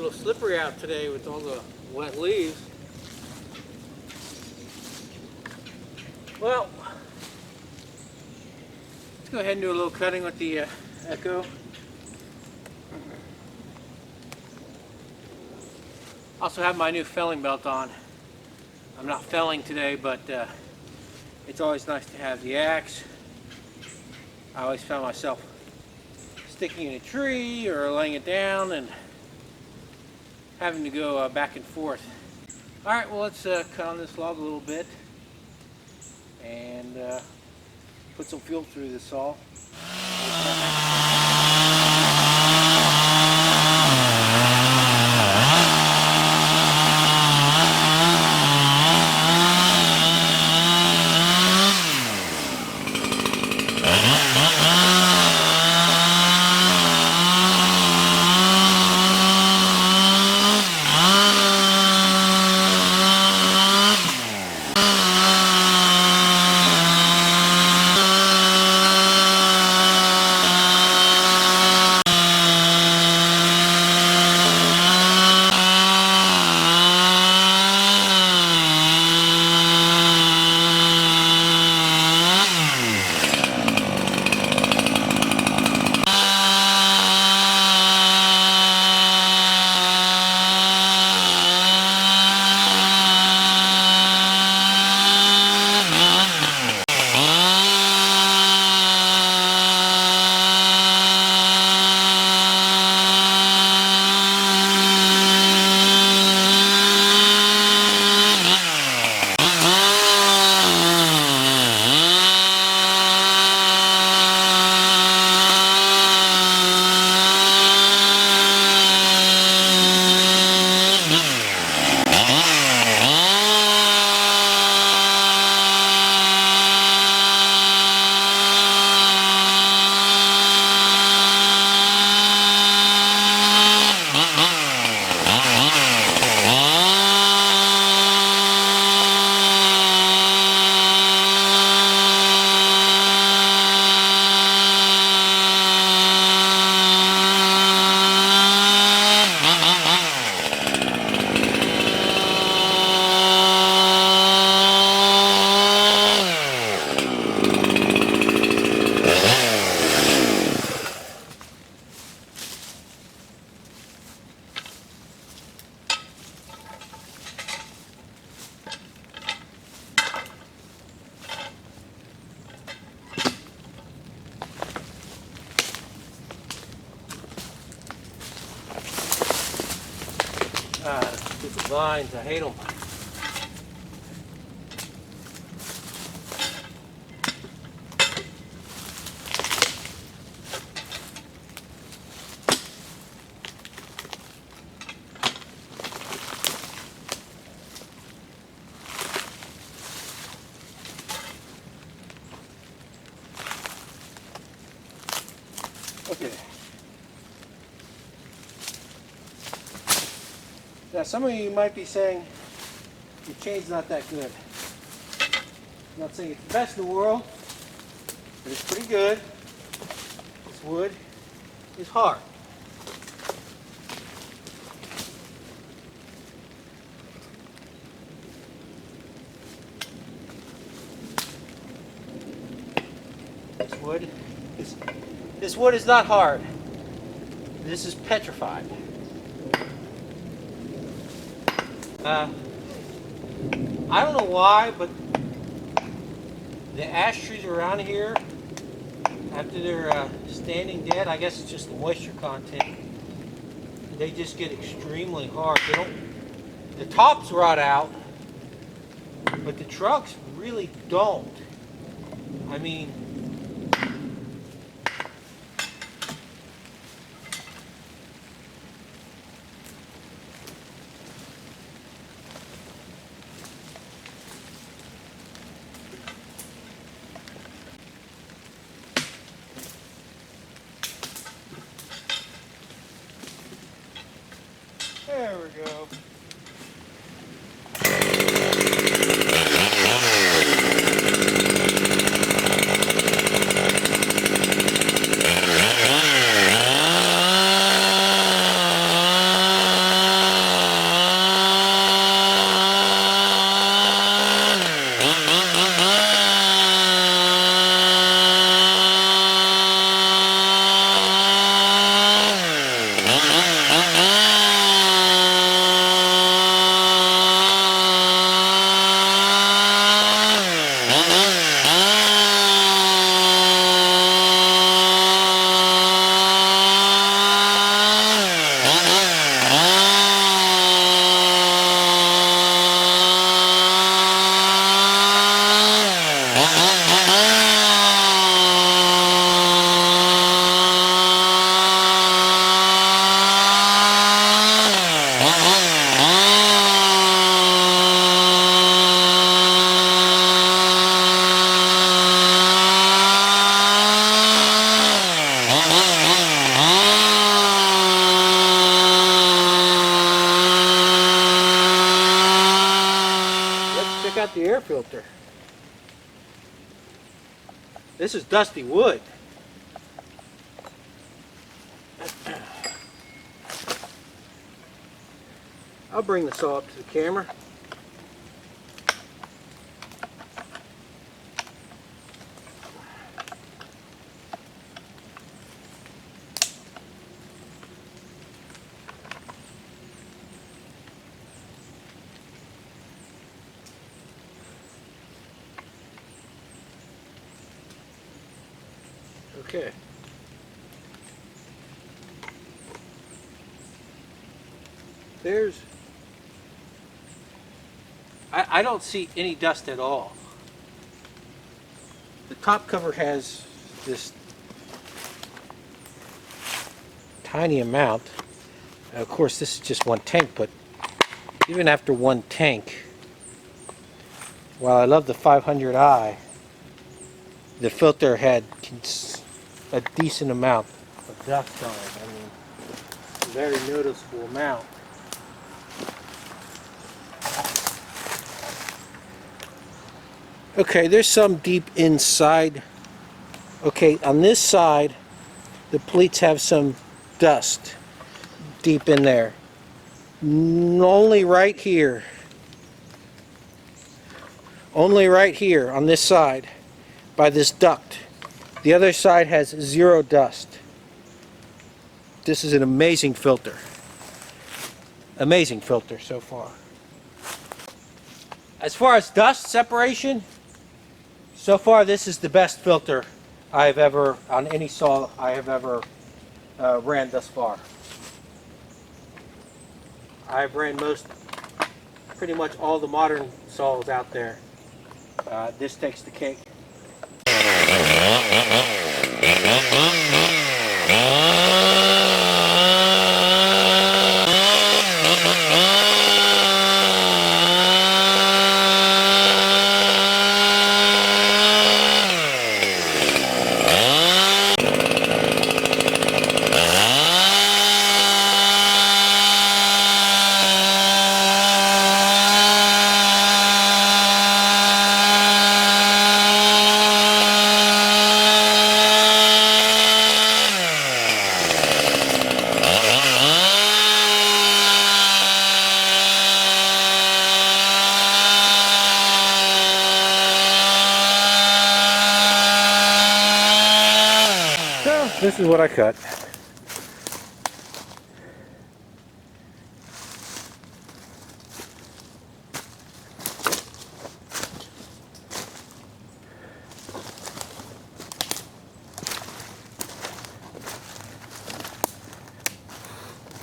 little slippery out today with all the wet leaves. Well, let's go ahead and do a little cutting with the Echo. Also have my new felling belt on. I'm not felling today, but it's always nice to have the axe. I always found myself sticking in a tree or laying it down and having to go back and forth. Alright, well, let's cut on this log a little bit and put some fuel through the saw. Stupid lines, I hate them. Okay. Now, some of you might be saying your chain's not that good. I'm not saying it's the best in the world, but it's pretty good. This wood is hard. This wood is not hard. This is petrified. I don't know why, but the ash trees around here, after they're standing dead, I guess it's just the moisture content, they just get extremely hard. The tops rot out, but the trunks really don't. I mean, there we go. check out the air filter. This is dusty wood. I'll bring the saw up to the camera. Okay. There's, I don't see any dust at all. The top cover has this tiny amount. Of course, this is just one tank, but even after one tank, while I love the 500i, the filter had a decent amount of dust on it. I mean, a very noticeable amount. Okay, there's some deep inside. Okay, on this side, the pleats have some dust deep in there. Only right here. Only right here on this side by this duct. The other side has zero dust. This is an amazing filter. Amazing filter so far. As far as dust separation, so far this is the best filter I've ever, on any saw I have ever ran thus far. I've ran pretty much all the modern saws out there. This takes the cake. This is what I cut.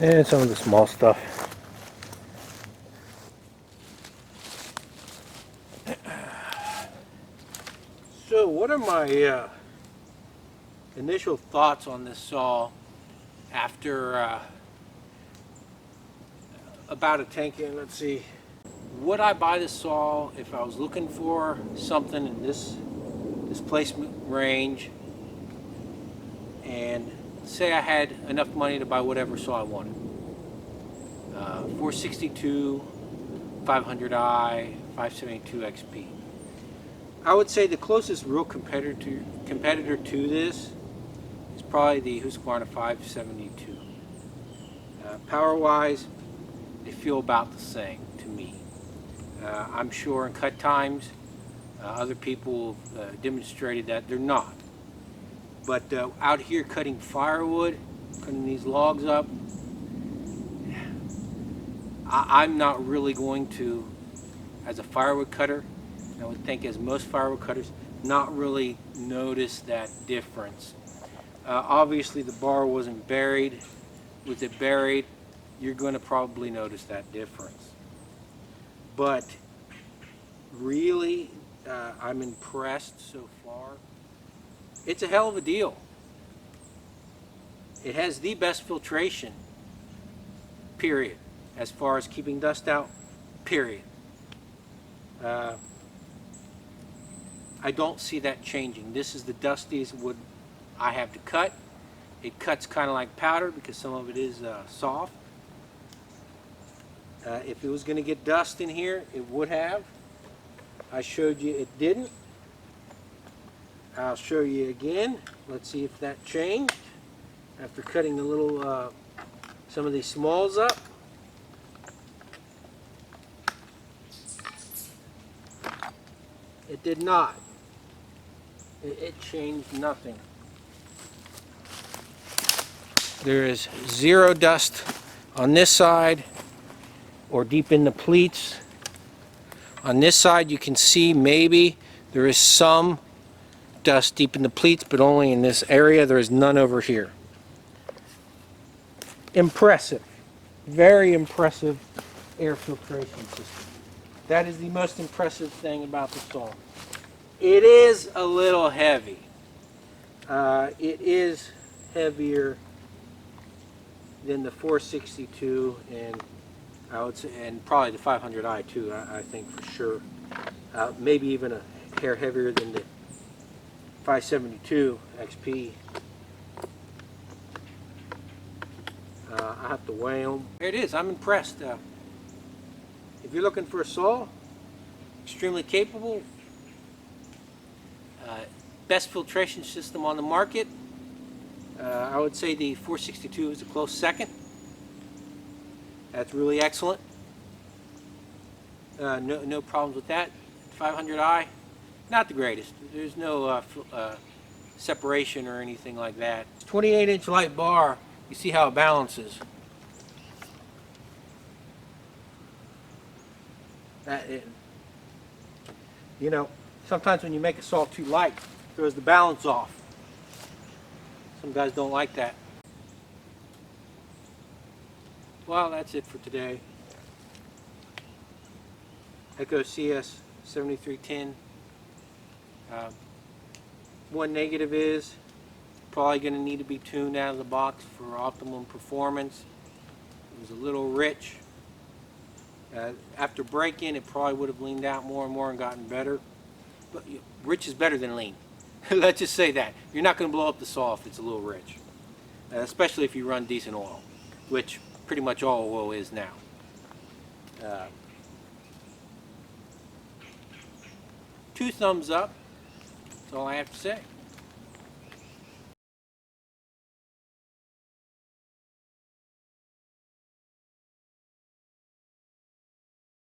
And some of the small stuff. So what are my initial thoughts on this saw after about a tank in? Let's see. Would I buy this saw if I was looking for something in this displacement range, and say I had enough money to buy whatever saw I wanted? 462, 500i, 572 XP. I would say the closest real competitor to this is probably the Husqvarna 572. Power-wise, they feel about the same to me. I'm sure in cut times, other people demonstrated that they're not. But out here cutting firewood, cutting these logs up, I'm not really going to, as a firewood cutter, I would think as most firewood cutters, not really notice that difference. Obviously the bar wasn't buried. With it buried, you're going to probably notice that difference. But really, I'm impressed so far. It's a hell of a deal. It has the best filtration, period, as far as keeping dust out, period. I don't see that changing. This is the dustiest wood I have to cut. It cuts kind of like powder because some of it is soft. If it was going to get dust in here, it would have. I showed you it didn't. I'll show you again. Let's see if that changed after cutting the little some of these smalls up. It did not. It changed nothing. There is zero dust on this side or deep in the pleats. On this side you can see maybe there is some dust deep in the pleats, but only in this area. There is none over here. Impressive. Very impressive air filtration system. That is the most impressive thing about the saw. It is a little heavy. It is heavier than the 462 and I would say, and probably the 500i too. I think for sure. Maybe even a hair heavier than the 572 XP. I have to weigh them. There it is. I'm impressed. If you're looking for a saw, extremely capable, best filtration system on the market. I would say the 462 is a close second. That's really excellent. No problems with that. 500i, not the greatest. There's no separation or anything like that. 28-inch light bar. You see how it balances. You know, sometimes when you make a saw too light, it throws the balance off. Some guys don't like that. Well, that's it for today. Echo CS 7310. One negative is probably going to need to be tuned out of the box for optimum performance. It was a little rich. After break-in, it probably would have leaned out more and more and gotten better. But rich is better than lean. Let's just say that. You're not going to blow up the saw if it's a little rich. Especially if you run decent oil, which pretty much all oil is now. 2 thumbs up. That's all I have to say.